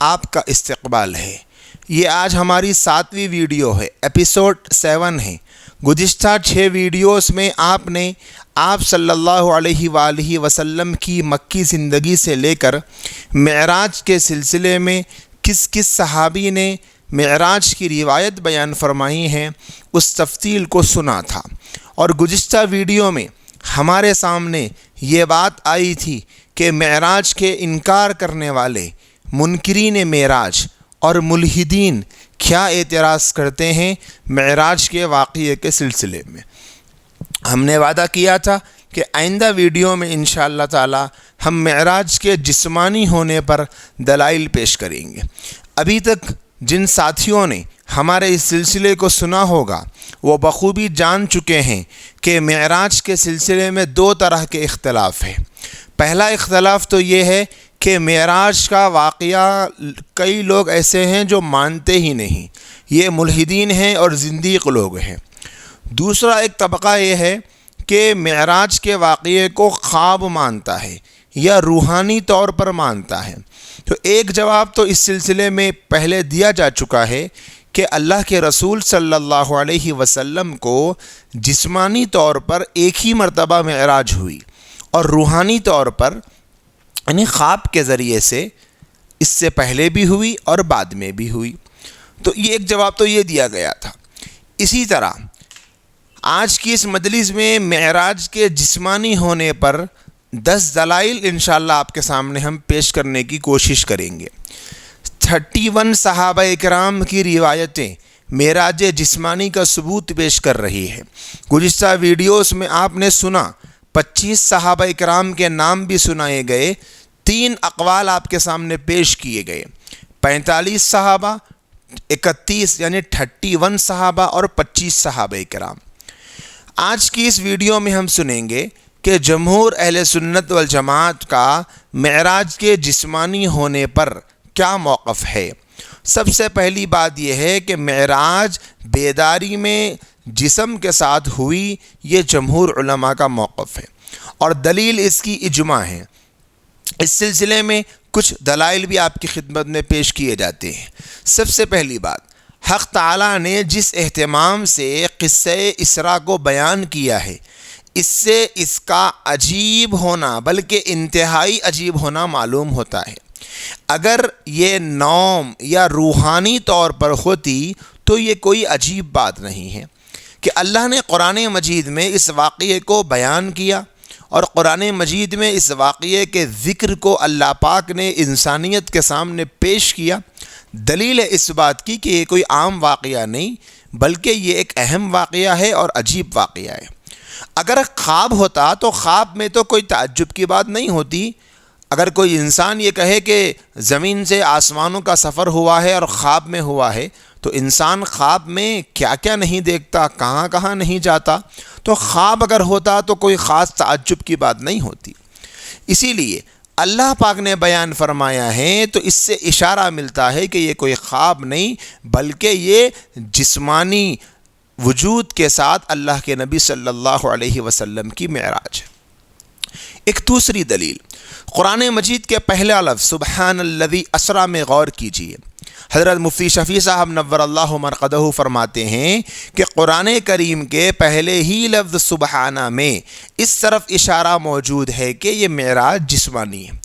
آپ کا استقبال ہے۔ یہ آج ہماری 7ویں ویڈیو ہے، ایپیسوڈ 7 ہے۔ گزشتہ 6 ویڈیوز میں آپ صلی اللہ علیہ وآلہ وسلم کی مکی زندگی سے لے کر معراج کے سلسلے میں کس کس صحابی نے معراج کی روایت بیان فرمائی ہیں اس تفصیل کو سنا تھا، اور گزشتہ ویڈیو میں ہمارے سامنے یہ بات آئی تھی کہ معراج کے انکار کرنے والے منکرین معراج اور ملحدین کیا اعتراض کرتے ہیں معراج کے واقعے کے سلسلے میں۔ ہم نے وعدہ کیا تھا کہ آئندہ ویڈیو میں انشاءاللہ تعالی ہم معراج کے جسمانی ہونے پر دلائل پیش کریں گے۔ ابھی تک جن ساتھیوں نے ہمارے اس سلسلے کو سنا ہوگا وہ بخوبی جان چکے ہیں کہ معراج کے سلسلے میں 2 طرح کے اختلاف ہیں۔ پہلا اختلاف تو یہ ہے کہ معراج کا واقعہ کئی لوگ ایسے ہیں جو مانتے ہی نہیں، یہ ملحدین ہیں اور زندیق لوگ ہیں۔ دوسرا ایک طبقہ یہ ہے کہ معراج کے واقعے کو خواب مانتا ہے یا روحانی طور پر مانتا ہے۔ تو ایک جواب تو اس سلسلے میں پہلے دیا جا چکا ہے کہ اللہ کے رسول صلی اللہ علیہ وسلم کو جسمانی طور پر ایک ہی مرتبہ معراج ہوئی، اور روحانی طور پر یعنی خواب کے ذریعے سے اس سے پہلے بھی ہوئی اور بعد میں بھی ہوئی۔ تو یہ ایک جواب تو یہ دیا گیا تھا۔ اسی طرح آج کی اس مجلس میں معراج کے جسمانی ہونے پر 10 دلائل انشاءاللہ آپ کے سامنے ہم پیش کرنے کی کوشش کریں گے۔ 31 صحابہ اکرام کی روایتیں معراج جسمانی کا ثبوت پیش کر رہی ہے۔ گزشتہ ویڈیوز میں آپ نے سنا 25 صحابہ اکرام کے نام بھی سنائے گئے، 3 اقوال آپ کے سامنے پیش کیے گئے، 45 صحابہ، 31 یعنی 31 صحابہ اور 25 صحابہ اکرام۔ آج کی اس ویڈیو میں ہم سنیں گے کہ جمہور اہل سنت والجماعت کا معراج کے جسمانی ہونے پر کیا موقف ہے۔ سب سے پہلی بات یہ ہے کہ معراج بیداری میں جسم کے ساتھ ہوئی، یہ جمہور علماء کا موقف ہے، اور دلیل اس کی اجماع ہے۔ اس سلسلے میں کچھ دلائل بھی آپ کی خدمت میں پیش کیے جاتے ہیں۔ سب سے پہلی بات، حق تعالیٰ نے جس اہتمام سے قصہ اسراء کو بیان کیا ہے، اس سے اس کا عجیب ہونا بلکہ انتہائی عجیب ہونا معلوم ہوتا ہے۔ اگر یہ نوم یا روحانی طور پر ہوتی تو یہ کوئی عجیب بات نہیں ہے کہ اللہ نے قرآن مجید میں اس واقعے کو بیان کیا، اور قرآن مجید میں اس واقعے کے ذکر کو اللہ پاک نے انسانیت کے سامنے پیش کیا۔ دلیل ہے اس بات کی کہ یہ کوئی عام واقعہ نہیں بلکہ یہ ایک اہم واقعہ ہے اور عجیب واقعہ ہے۔ اگر خواب ہوتا تو خواب میں تو کوئی تعجب کی بات نہیں ہوتی۔ اگر کوئی انسان یہ کہے کہ زمین سے آسمانوں کا سفر ہوا ہے اور خواب میں ہوا ہے، تو انسان خواب میں کیا کیا نہیں دیکھتا، کہاں کہاں نہیں جاتا۔ تو خواب اگر ہوتا تو کوئی خاص تعجب کی بات نہیں ہوتی۔ اسی لیے اللہ پاک نے بیان فرمایا ہے تو اس سے اشارہ ملتا ہے کہ یہ کوئی خواب نہیں بلکہ یہ جسمانی وجود کے ساتھ اللہ کے نبی صلی اللہ علیہ وسلم کی معراج ہے۔ ایک دوسری دلیل، قرآن مجید کے پہلا لفظ سبحان الذی اسریٰ میں غور کیجیے۔ حضرت مفتی شفیع صاحب نور اللہ مرقدہ فرماتے ہیں کہ قرآن کریم کے پہلے ہی لفظ سبحانہ میں اس طرف اشارہ موجود ہے کہ یہ معراج جسمانی ہے،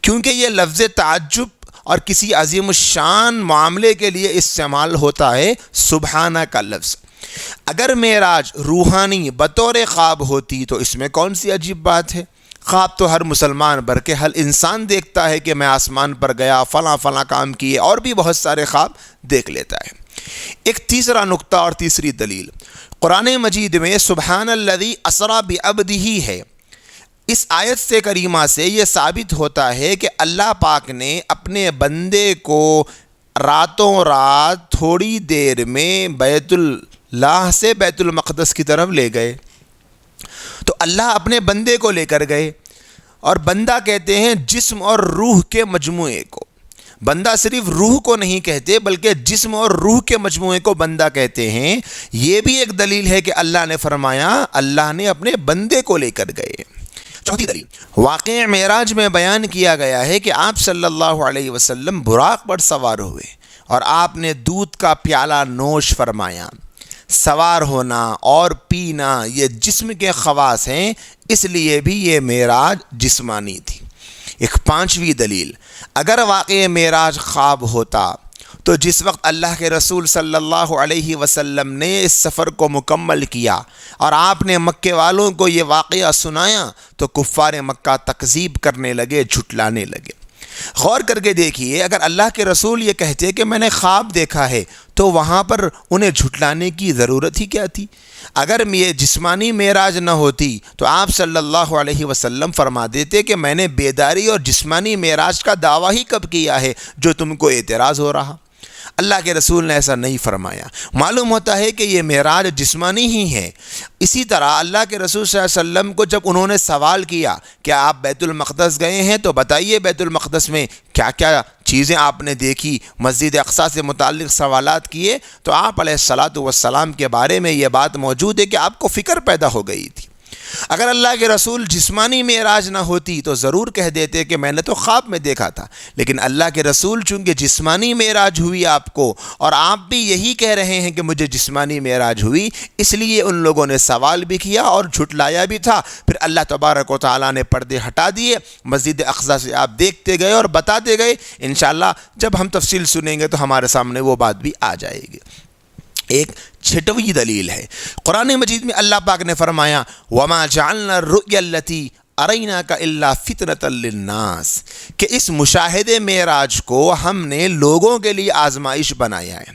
کیونکہ یہ لفظ تعجب اور کسی عظیم الشان معاملے کے لیے استعمال ہوتا ہے سبحانہ کا لفظ۔ اگر معراج روحانی بطور خواب ہوتی تو اس میں کون سی عجیب بات ہے؟ خواب تو ہر مسلمان بلکہ ہر انسان دیکھتا ہے کہ میں آسمان پر گیا، فلاں فلاں کام کیے، اور بھی بہت سارے خواب دیکھ لیتا ہے۔ ایک تیسرا نقطہ اور تیسری دلیل، قرآن مجید میں سبحان الذی اسریٰ بعبدہ ہے۔ اس آیت سے کریمہ سے یہ ثابت ہوتا ہے کہ اللہ پاک نے اپنے بندے کو راتوں رات تھوڑی دیر میں بیت اللہ سے بیت المقدس کی طرف لے گئے۔ تو اللہ اپنے بندے کو لے کر گئے، اور بندہ کہتے ہیں جسم اور روح کے مجموعے کو۔ بندہ صرف روح کو نہیں کہتے بلکہ جسم اور روح کے مجموعے کو بندہ کہتے ہیں۔ یہ بھی ایک دلیل ہے کہ اللہ نے فرمایا اللہ نے اپنے بندے کو لے کر گئے۔ چوتھی دلیل، واقعہ معراج میں بیان کیا گیا ہے کہ آپ صلی اللہ علیہ وسلم براق پر سوار ہوئے اور آپ نے دودھ کا پیالہ نوش فرمایا۔ سوار ہونا اور پینا یہ جسم کے خواص ہیں، اس لیے بھی یہ معراج جسمانی تھی۔ ایک پانچویں دلیل، اگر واقعہ معراج خواب ہوتا تو جس وقت اللہ کے رسول صلی اللہ علیہ وسلم نے اس سفر کو مکمل کیا اور آپ نے مکے والوں کو یہ واقعہ سنایا تو کفار مکہ تکذیب کرنے لگے، جھٹلانے لگے۔ غور کر کے دیکھیے، اگر اللہ کے رسول یہ کہتے کہ میں نے خواب دیکھا ہے تو وہاں پر انہیں جھٹلانے کی ضرورت ہی کیا تھی؟ اگر یہ جسمانی معراج نہ ہوتی تو آپ صلی اللہ علیہ وسلم فرما دیتے کہ میں نے بیداری اور جسمانی معراج کا دعویٰ ہی کب کیا ہے جو تم کو اعتراض ہو رہا؟ اللہ کے رسول نے ایسا نہیں فرمایا۔ معلوم ہوتا ہے کہ یہ معراج جسمانی ہی ہے۔ اسی طرح اللہ کے رسول صلی اللہ علیہ وسلم کو جب انہوں نے سوال کیا کہ آپ بیت المقدس گئے ہیں تو بتائیے بیت المقدس میں کیا کیا چیزیں آپ نے دیکھی، مسجد اقصیٰ سے متعلق سوالات کیے تو آپ علیہ الصلاۃ والسلام کے بارے میں یہ بات موجود ہے کہ آپ کو فکر پیدا ہو گئی تھی۔ اگر اللہ کے رسول جسمانی معراج نہ ہوتی تو ضرور کہہ دیتے کہ میں نے تو خواب میں دیکھا تھا، لیکن اللہ کے رسول چونکہ جسمانی معراج ہوئی آپ کو اور آپ بھی یہی کہہ رہے ہیں کہ مجھے جسمانی معراج ہوئی، اس لیے ان لوگوں نے سوال بھی کیا اور جھٹلایا بھی تھا۔ پھر اللہ تبارک و تعالیٰ نے پردے ہٹا دیے، مسجد اقصیٰ سے آپ دیکھتے گئے اور بتاتے گئے۔ انشاءاللہ جب ہم تفصیل سنیں گے تو ہمارے سامنے وہ بات بھی آ جائے گی۔ ایک چھٹویں دلیل ہے، قرآن مجید میں اللہ پاک نے فرمایا وَمَا جَعَلْنَا الرُّؤْيَا الَّتِي أَرَيْنَاكَ إِلَّا فِتْنَةً لِلنَّاسِ، کہ اس مشاہدے معراج کو ہم نے لوگوں کے لیے آزمائش بنایا ہے۔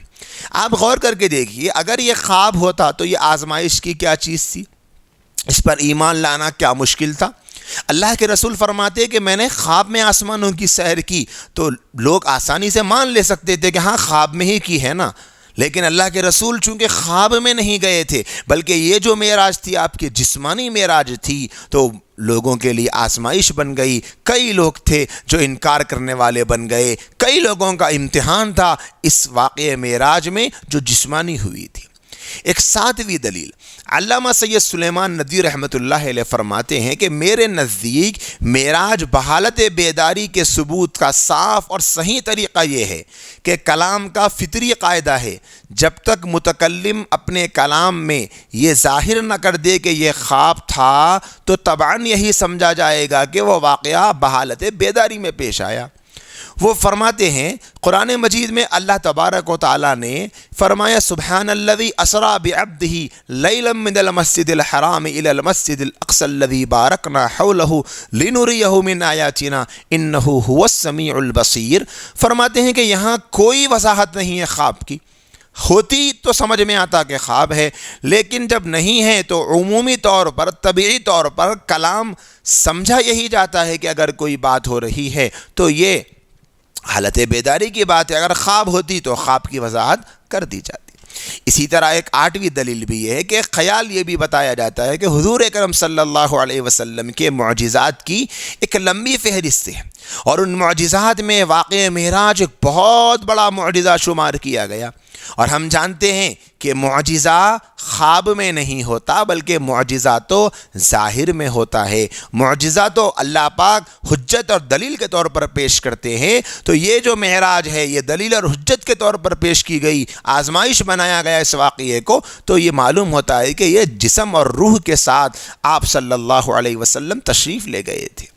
آپ غور کر کے دیکھیے، اگر یہ خواب ہوتا تو یہ آزمائش کی کیا چیز تھی؟ اس پر ایمان لانا کیا مشکل تھا؟ اللہ کے رسول فرماتے کہ میں نے خواب میں آسمانوں کی سیر کی تو لوگ آسانی سے مان لے سکتے تھے کہ ہاں خواب میں ہی کی ہے نا، لیکن اللہ کے رسول چونکہ خواب میں نہیں گئے تھے بلکہ یہ جو معراج تھی آپ کی جسمانی معراج تھی تو لوگوں کے لیے آزمائش بن گئی۔ کئی لوگ تھے جو انکار کرنے والے بن گئے، کئی لوگوں کا امتحان تھا اس واقعہ معراج میں جو جسمانی ہوئی تھی۔ ایک ساتویں دلیل، علامہ سید سلیمان ندوی رحمۃ اللہ علیہ فرماتے ہیں کہ میرے نزدیک معراج بحالت بیداری کے ثبوت کا صاف اور صحیح طریقہ یہ ہے کہ کلام کا فطری قاعدہ ہے، جب تک متکلم اپنے کلام میں یہ ظاہر نہ کر دے کہ یہ خواب تھا تو طبعاً یہی سمجھا جائے گا کہ وہ واقعہ بحالت بیداری میں پیش آیا۔ وہ فرماتے ہیں قرآن مجید میں اللہ تبارک و تعالیٰ نے فرمایا سبحان الذی اسریٰ بعبدہ لیلا من المسجد الحرام الی المسجد الاقصی الذی بارکنا حولہ لنریہ من آیاتنا انہ هو السمیع البصیر۔ فرماتے ہیں کہ یہاں کوئی وضاحت نہیں ہے خواب کی، ہوتی تو سمجھ میں آتا کہ خواب ہے، لیکن جب نہیں ہے تو عمومی طور پر طبعی طور پر کلام سمجھا یہی جاتا ہے کہ اگر کوئی بات ہو رہی ہے تو یہ حالت بیداری کی بات ہے، اگر خواب ہوتی تو خواب کی وضاحت کر دی جاتی۔ اسی طرح ایک آٹھویں دلیل بھی یہ ہے کہ خیال یہ بھی بتایا جاتا ہے کہ حضور اکرم صلی اللہ علیہ وسلم کے معجزات کی ایک لمبی فہرست ہے اور ان معجزات میں واقعہ معراج ایک بہت بڑا معجزہ شمار کیا گیا، اور ہم جانتے ہیں کہ معجزہ خواب میں نہیں ہوتا بلکہ معجزہ تو ظاہر میں ہوتا ہے، معجزہ تو اللہ پاک حجت اور دلیل کے طور پر پیش کرتے ہیں۔ تو یہ جو معراج ہے یہ دلیل اور حجت کے طور پر پیش کی گئی، آزمائش بنایا گیا اس واقعے کو، تو یہ معلوم ہوتا ہے کہ یہ جسم اور روح کے ساتھ آپ صلی اللہ علیہ وسلم تشریف لے گئے تھے۔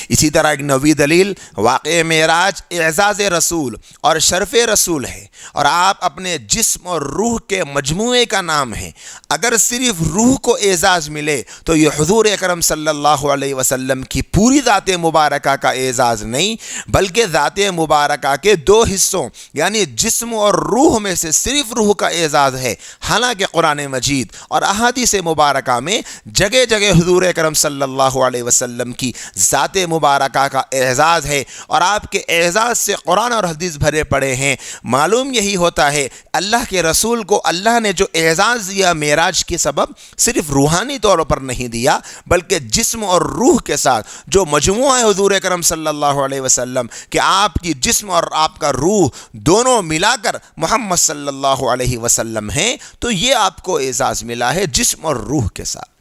اسی طرح ایک نویں دلیل، واقعہ معراج اعزاز رسول اور شرف رسول ہے اور آپ اپنے جسم اور روح کے مجموعے کا نام ہے۔ اگر صرف روح کو اعزاز ملے تو یہ حضور اکرم صلی اللہ علیہ وسلم کی پوری ذات مبارکہ کا اعزاز نہیں بلکہ ذات مبارکہ کے دو حصوں یعنی جسم اور روح میں سے صرف روح کا اعزاز ہے۔ حالانکہ قرآن مجید اور احادیث مبارکہ میں جگہ جگہ حضور اکرم صلی اللہ علیہ وسلم کی ذات مبارکہ کا اعزاز ہے اور آپ کے اعزاز سے قرآن اور حدیث بھرے پڑے ہیں۔ معلوم یہی ہوتا ہے اللہ کے رسول کو اللہ نے جو اعزاز دیا معراج کے سبب صرف روحانی طور پر نہیں دیا بلکہ جسم اور روح کے ساتھ جو مجموعہ ہے حضور اکرم صلی اللہ علیہ وسلم کہ آپ کی جسم اور آپ کا روح دونوں ملا کر محمد صلی اللہ علیہ وسلم ہیں، تو یہ آپ کو اعزاز ملا ہے جسم اور روح کے ساتھ۔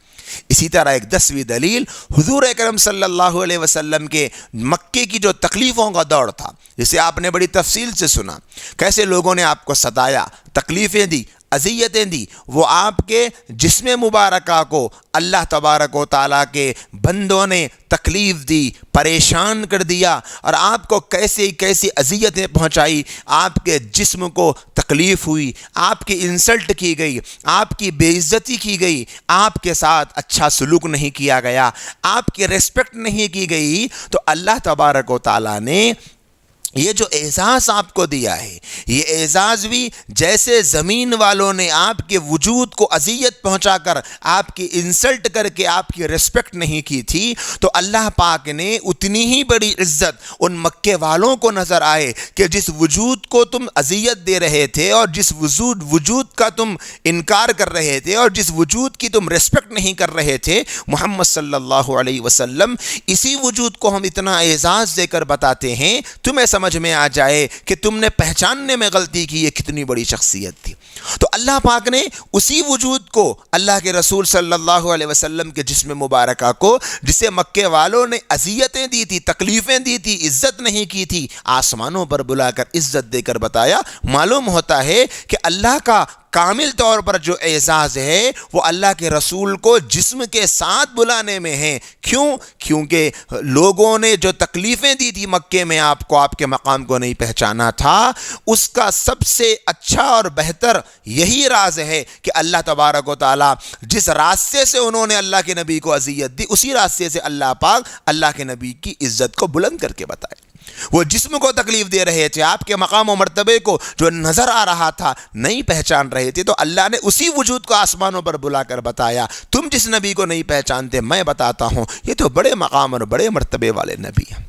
اسی طرح ایک 10ویں دلیل حضور اکرم صلی اللہ علیہ وسلم کے مکے کی جو تکلیفوں کا دور تھا، جسے آپ نے بڑی تفصیل سے سنا، کیسے لوگوں نے آپ کو ستایا، تکلیفیں دی، اذیتیں دی، وہ آپ کے جسم مبارکہ کو اللہ تبارک و تعالیٰ کے بندوں نے تکلیف دی، پریشان کر دیا، اور آپ کو کیسی کیسی اذیتیں پہنچائی، آپ کے جسم کو تکلیف ہوئی، آپ کی انسلٹ کی گئی، آپ کی بے عزتی کی گئی، آپ کے ساتھ اچھا سلوک نہیں کیا گیا، آپ کی ریسپیکٹ نہیں کی گئی، تو اللہ تبارک و تعالیٰ نے یہ جو اعزاز آپ کو دیا ہے، یہ اعزاز بھی جیسے زمین والوں نے آپ کے وجود کو اذیت پہنچا کر، آپ کی انسلٹ کر کے آپ کی ریسپیکٹ نہیں کی تھی، تو اللہ پاک نے اتنی ہی بڑی عزت ان مکے والوں کو نظر آئے کہ جس وجود کو تم اذیت دے رہے تھے، اور جس وجود کا تم انکار کر رہے تھے، اور جس وجود کی تم ریسپیکٹ نہیں کر رہے تھے، محمد صلی اللہ علیہ وسلم اسی وجود کو ہم اتنا اعزاز دے کر بتاتے ہیں، تمہیں سمجھ میں آ جائے کہ تم نے پہچاننے میں غلطی کی، یہ کتنی بڑی شخصیت تھی۔ تو اللہ پاک نے اسی وجود کو، اللہ کے رسول صلی اللہ علیہ وسلم کے جسم مبارکہ کو، جسے مکے والوں نے اذیتیں دی تھی، تکلیفیں دی تھی، عزت نہیں کی تھی، آسمانوں پر بلا کر عزت دے کر بتایا۔ معلوم ہوتا ہے کہ اللہ کا کامل طور پر جو اعزاز ہے وہ اللہ کے رسول کو جسم کے ساتھ بلانے میں ہے۔ کیوں؟ کیونکہ لوگوں نے جو تکلیفیں دی تھی مکے میں، آپ کو، آپ کے مقام کو نہیں پہچانا تھا، اس کا سب سے اچھا اور بہتر یہی راز ہے کہ اللہ تبارک و تعالیٰ جس راستے سے انہوں نے اللہ کے نبی کو اذیت دی، اسی راستے سے اللہ پاک اللہ کے نبی کی عزت کو بلند کر کے بتائے۔ وہ جسم کو تکلیف دے رہے تھے، آپ کے مقام و مرتبے کو جو نظر آ رہا تھا نہیں پہچان رہے تھے، تو اللہ نے اسی وجود کو آسمانوں پر بلا کر بتایا، تم جس نبی کو نہیں پہچانتے میں بتاتا ہوں، یہ تو بڑے مقام اور بڑے مرتبے والے نبی ہیں۔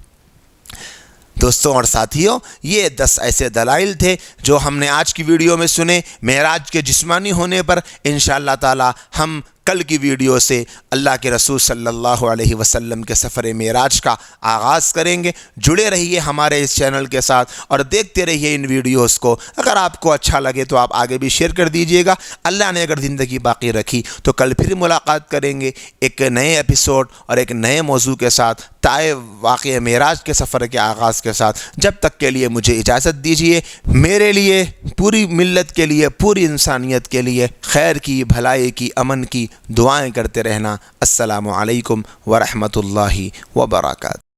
دوستوں اور ساتھیوں، یہ 10 ایسے دلائل تھے جو ہم نے آج کی ویڈیو میں سنے معراج کے جسمانی ہونے پر۔ انشاءاللہ تعالی ہم کل کی ویڈیو سے اللہ کے رسول صلی اللہ علیہ وسلم کے سفر معراج کا آغاز کریں گے۔ جڑے رہیے ہمارے اس چینل کے ساتھ اور دیکھتے رہیے ان ویڈیوز کو۔ اگر آپ کو اچھا لگے تو آپ آگے بھی شیئر کر دیجئے گا۔ اللہ نے اگر زندگی باقی رکھی تو کل پھر ملاقات کریں گے ایک نئے ایپیسوڈ اور ایک نئے موضوع کے ساتھ، طائف واقعہ معراج کے سفر کے آغاز کے ساتھ۔ جب تک کے لیے مجھے اجازت دیجئے، میرے لیے، پوری ملت کے لیے، پوری انسانیت کے لیے خیر کی، بھلائی کی، امن کی دعائیں کرتے رہنا۔ السلام علیکم ورحمۃ اللہ وبرکاتہ۔